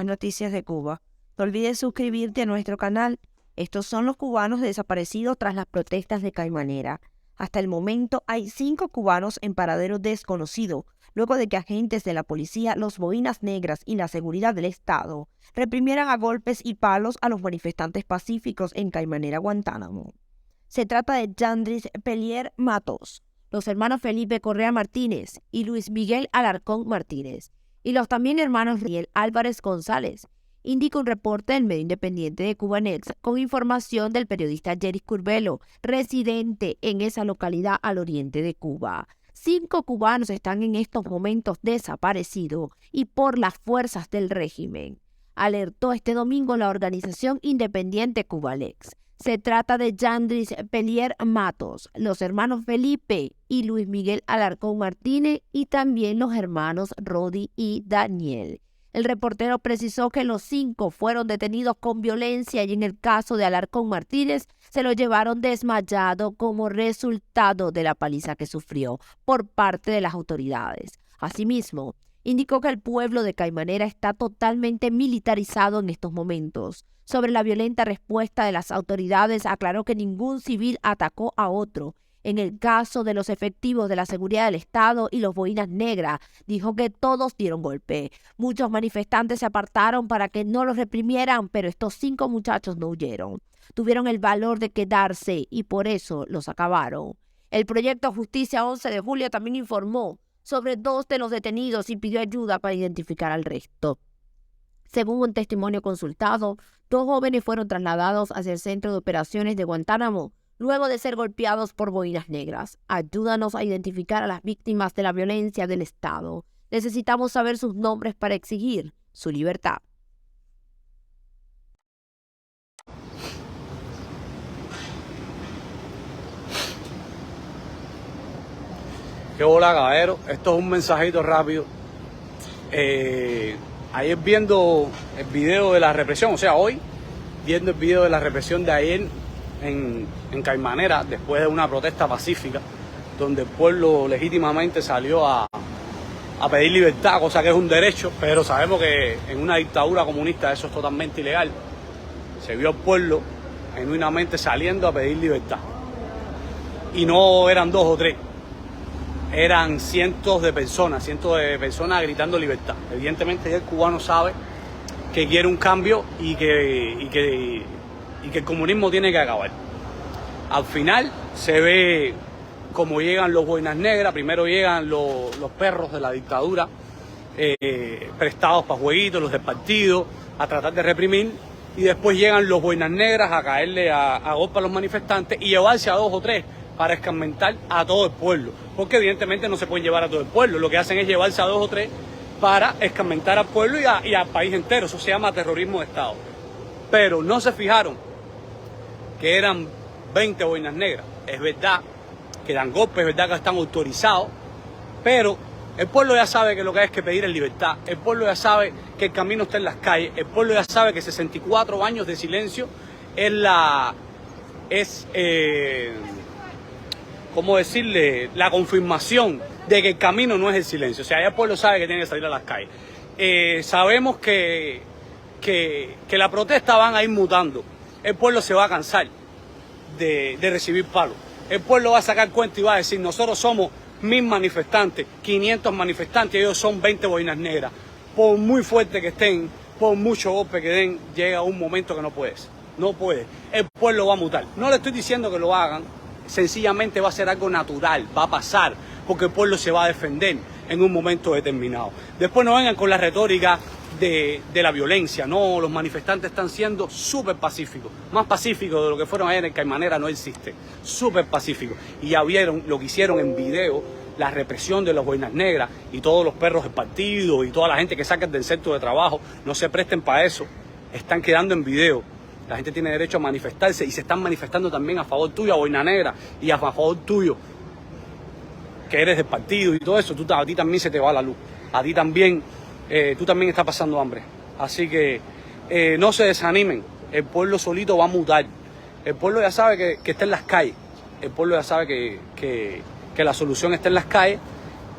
noticias de Cuba. No olvides suscribirte a nuestro canal. Estos son los cubanos desaparecidos tras las protestas de Caimanera. Hasta el momento hay 5 cubanos en paradero desconocido, luego de que agentes de la policía, los Boinas Negras y la seguridad del Estado reprimieran a golpes y palos a los manifestantes pacíficos en Caimanera, Guantánamo. Se trata de Yandris Pelier Matos, los hermanos Felipe Correa Martínez y Luis Miguel Alarcón Martínez, y los también hermanos Riel Álvarez González, indica un reporte del medio independiente de Cubanex con información del periodista Yeris Curbelo, residente en esa localidad al oriente de Cuba. 5 cubanos están en estos momentos desaparecidos y por las fuerzas del régimen, alertó este domingo la organización independiente Cubalex. Se trata de Yandris Pelier Matos, los hermanos Felipe y Luis Miguel Alarcón Martínez y también los hermanos Rodi y Daniel. El reportero precisó que los 5 fueron detenidos con violencia y en el caso de Alarcón Martínez se lo llevaron desmayado como resultado de la paliza que sufrió por parte de las autoridades. Asimismo, indicó que el pueblo de Caimanera está totalmente militarizado en estos momentos. Sobre la violenta respuesta de las autoridades, aclaró que ningún civil atacó a otro. En el caso de los efectivos de la seguridad del Estado y los Boinas Negras, dijo que todos dieron golpe. Muchos manifestantes se apartaron para que no los reprimieran, pero estos 5 muchachos no huyeron. Tuvieron el valor de quedarse y por eso los acabaron. El proyecto Justicia 11 de Julio también informó sobre 2 de los detenidos y pidió ayuda para identificar al resto. Según un testimonio consultado, 2 jóvenes fueron trasladados hacia el centro de operaciones de Guantánamo luego de ser golpeados por Boinas Negras. Ayúdanos a identificar a las víctimas de la violencia del Estado. Necesitamos saber sus nombres para exigir su libertad. Qué bola, caballero. Esto es un mensajito rápido. Ayer viendo el video de la represión, o sea, hoy viendo el video de la represión de ayer en Caimanera, después de una protesta pacífica, donde el pueblo legítimamente salió a pedir libertad, cosa que es un derecho, pero sabemos que en una dictadura comunista eso es totalmente ilegal. Se vio al pueblo genuinamente saliendo a pedir libertad. Y no eran 2 o 3. Eran cientos de personas gritando libertad. Evidentemente el cubano sabe que quiere un cambio y que el comunismo tiene que acabar. Al final se ve como llegan los Boinas Negras, primero llegan los perros de la dictadura, prestados para jueguitos, los del partido, a tratar de reprimir, y después llegan los Boinas Negras a caerle a golpe a los manifestantes y llevarse a 2 o 3 para escarmentar a todo el pueblo, porque evidentemente no se pueden llevar a todo el pueblo, lo que hacen es llevarse a 2 o 3 para escarmentar al pueblo y al país entero. Eso se llama terrorismo de Estado. Pero no se fijaron que eran 20 Boinas Negras. Es verdad que dan golpes, es verdad que están autorizados, pero el pueblo ya sabe que lo que hay es que pedir es libertad. El pueblo ya sabe que el camino está en las calles. El pueblo ya sabe que 64 años de silencio ¿cómo decirle? La confirmación de que el camino no es el silencio. O sea, ya el pueblo sabe que tiene que salir a las calles. Sabemos que la protesta van a ir mutando. El pueblo se va a cansar de recibir palos. El pueblo va a sacar cuenta y va a decir, nosotros somos 1000 manifestantes, 500 manifestantes, ellos son 20 Boinas Negras. Por muy fuerte que estén, por mucho golpe que den, llega un momento que no puedes. No puede. El pueblo va a mutar. No le estoy diciendo que lo hagan, sencillamente va a ser algo natural, va a pasar, porque el pueblo se va a defender en un momento determinado. Después no vengan con la retórica de la violencia. No, los manifestantes están siendo súper pacíficos, más pacíficos de lo que fueron ayer en Caimanera no existe, súper pacíficos. Y ya vieron lo que hicieron en video, la represión de los Boinas Negras y todos los perros del partido y toda la gente que sacan del centro de trabajo. No se presten para eso, están quedando en video. La gente tiene derecho a manifestarse y se están manifestando también a favor tuyo, a Boina Negra, y a favor tuyo, que eres del partido y todo eso. A ti también se te va la luz, a ti también, tú también estás pasando hambre. Así que no se desanimen, el pueblo solito va a mutar. El pueblo ya sabe que está en las calles, el pueblo ya sabe que la solución está en las calles.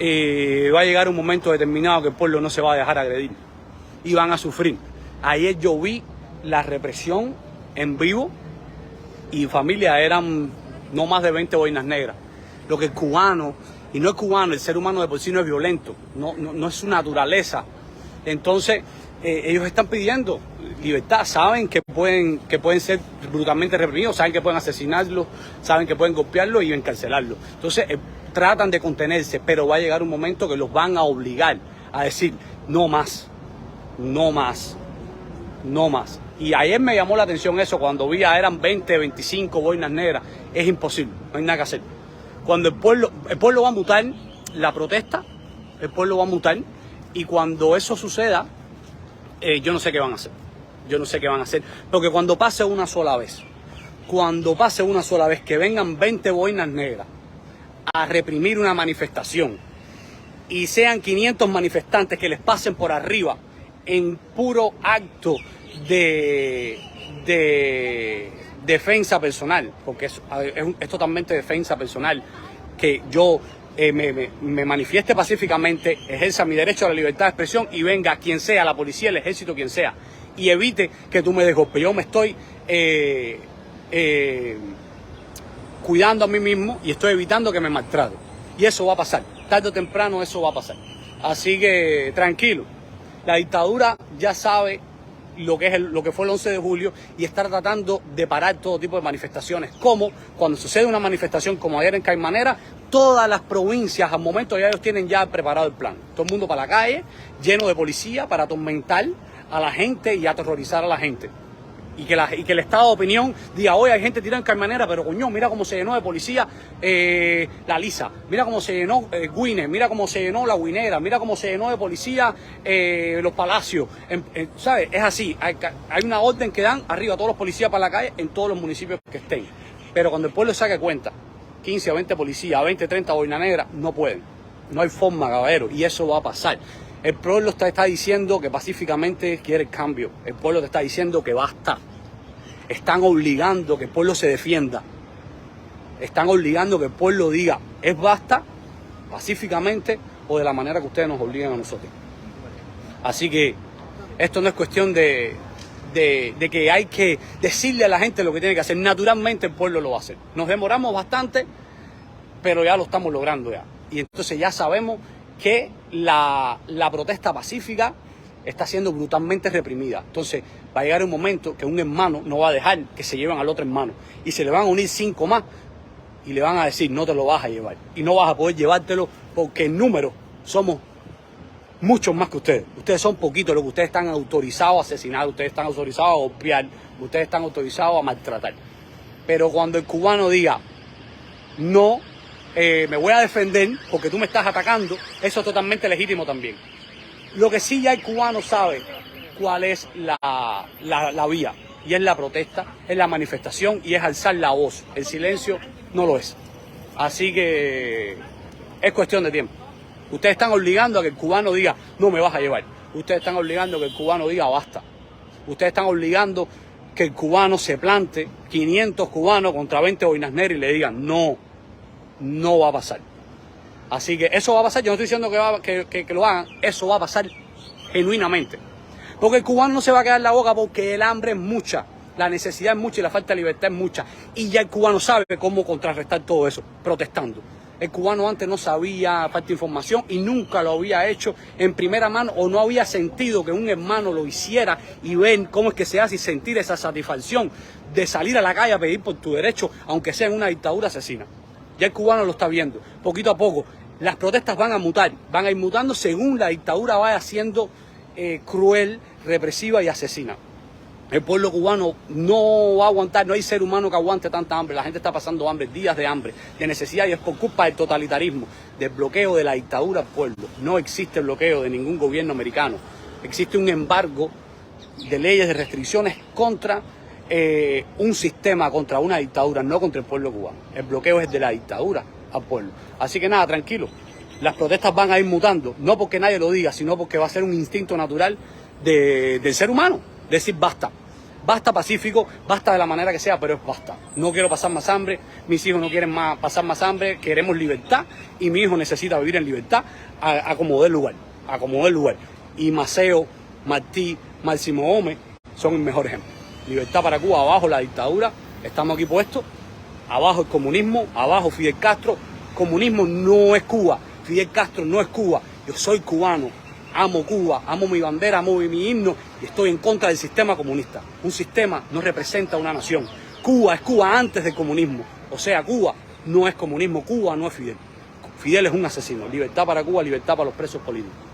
Va a llegar un momento determinado que el pueblo no se va a dejar agredir y van a sufrir. Ayer yo vi la represión en vivo y familia, eran no más de 20 boinas negras. Lo que el cubano, y no el cubano, el ser humano de por sí no es violento, no es su naturaleza. Entonces, ellos están pidiendo libertad, saben que pueden ser brutalmente reprimidos, saben que pueden asesinarlos, saben que pueden golpearlos y encarcelarlos. Entonces, tratan de contenerse, pero va a llegar un momento que los van a obligar a decir, no más, no más, no más. Y ayer me llamó la atención eso, cuando vi eran 20, 25 boinas negras, es imposible, no hay nada que hacer. Cuando el pueblo va a mutar, la protesta, el pueblo va a mutar, y cuando eso suceda, yo no sé qué van a hacer. Yo no sé qué van a hacer. Porque cuando pase una sola vez que vengan 20 boinas negras a reprimir una manifestación y sean 500 manifestantes que les pasen por arriba en puro acto de defensa personal, porque es totalmente defensa personal, que yo me manifieste pacíficamente, ejerza mi derecho a la libertad de expresión y venga quien sea, la policía, el ejército, quien sea, y evite que tú me des golpe. Yo me estoy cuidando a mí mismo y estoy evitando que me maltraten. Y eso va a pasar, tarde o temprano eso va a pasar. Así que tranquilo, la dictadura ya sabe lo que fue el 11 de julio y está tratando de parar todo tipo de manifestaciones, como cuando sucede una manifestación como ayer en Caimanera, todas las provincias al momento ya ellos tienen ya preparado el plan, todo el mundo para la calle, lleno de policía para atormentar a la gente y aterrorizar a la gente. Y que el estado de opinión diga, hoy hay gente tirada en Caimanera, pero coño, mira cómo se llenó de policía la Lisa, mira cómo se llenó Güines, mira cómo se llenó la Guinera, mira cómo se llenó de policía los Palacios, ¿sabes? Es así, hay una orden que dan arriba a todos los policías para la calle en todos los municipios que estén. Pero cuando el pueblo saque cuenta, 15 o 20 policías, 20, 30 boinas negras, no pueden, no hay forma, caballero, y eso va a pasar. El pueblo está diciendo que pacíficamente quiere el cambio. El pueblo te está diciendo que basta. Están obligando que el pueblo se defienda. Están obligando que el pueblo diga, es basta, pacíficamente o de la manera que ustedes nos obligan a nosotros. Así que esto no es cuestión de que hay que decirle a la gente lo que tiene que hacer. Naturalmente el pueblo lo va a hacer. Nos demoramos bastante, pero ya lo estamos logrando ya. Y entonces ya sabemos que la protesta pacífica está siendo brutalmente reprimida. Entonces va a llegar un momento que un hermano no va a dejar que se lleven al otro hermano y se le van a unir 5 más y le van a decir, no te lo vas a llevar y no vas a poder llevártelo porque en número somos muchos más que ustedes. Ustedes son poquitos, lo que ustedes están autorizados a asesinar, ustedes están autorizados a golpear, ustedes están autorizados a maltratar. Pero cuando el cubano diga, no, me voy a defender porque tú me estás atacando, eso es totalmente legítimo también. Lo que sí ya el cubano sabe cuál es la vía, y es la protesta, es la manifestación y es alzar la voz. El silencio no lo es. Así que es cuestión de tiempo. Ustedes están obligando a que el cubano diga, no me vas a llevar. Ustedes están obligando a que el cubano diga, basta. Ustedes están obligando que el cubano se plante 500 cubanos contra 20 boinas negras y le digan, no, no va a pasar. Así que eso va a pasar, yo no estoy diciendo que lo hagan, eso va a pasar genuinamente. Porque el cubano no se va a quedar la boca porque el hambre es mucha, la necesidad es mucha y la falta de libertad es mucha. Y ya el cubano sabe cómo contrarrestar todo eso, protestando. El cubano antes no sabía, falta de información y nunca lo había hecho en primera mano o no había sentido que un hermano lo hiciera y ver cómo es que se hace y sentir esa satisfacción de salir a la calle a pedir por tu derecho, aunque sea en una dictadura asesina. Ya el cubano lo está viendo, poquito a poco. Las protestas van a mutar, van a ir mutando según la dictadura vaya siendo cruel, represiva y asesina. El pueblo cubano no va a aguantar, no hay ser humano que aguante tanta hambre. La gente está pasando hambre, días de hambre, de necesidad, y es por culpa del totalitarismo, del bloqueo de la dictadura al pueblo. No existe bloqueo de ningún gobierno americano. Existe un embargo de leyes, de restricciones contra un sistema, contra una dictadura, no contra el pueblo cubano. El bloqueo es de la dictadura al pueblo. Así que nada, tranquilo. Las protestas van a ir mutando, no porque nadie lo diga, sino porque va a ser un instinto natural del ser humano. Decir basta, basta pacífico, basta de la manera que sea, pero es basta. No quiero pasar más hambre, mis hijos no quieren pasar más hambre, queremos libertad y mi hijo necesita vivir en libertad a como dé lugar, a como dé lugar. Y Maceo Martí, Máximo Gómez, son el mejor ejemplo. Libertad para Cuba, abajo la dictadura, estamos aquí puestos, abajo el comunismo, abajo Fidel Castro. Comunismo no es Cuba, Fidel Castro no es Cuba, yo soy cubano, amo Cuba, amo mi bandera, amo mi himno y estoy en contra del sistema comunista. Un sistema no representa una nación. Cuba es Cuba antes del comunismo, o sea, Cuba no es comunismo, Cuba no es Fidel. Fidel es un asesino. Libertad para Cuba, libertad para los presos políticos.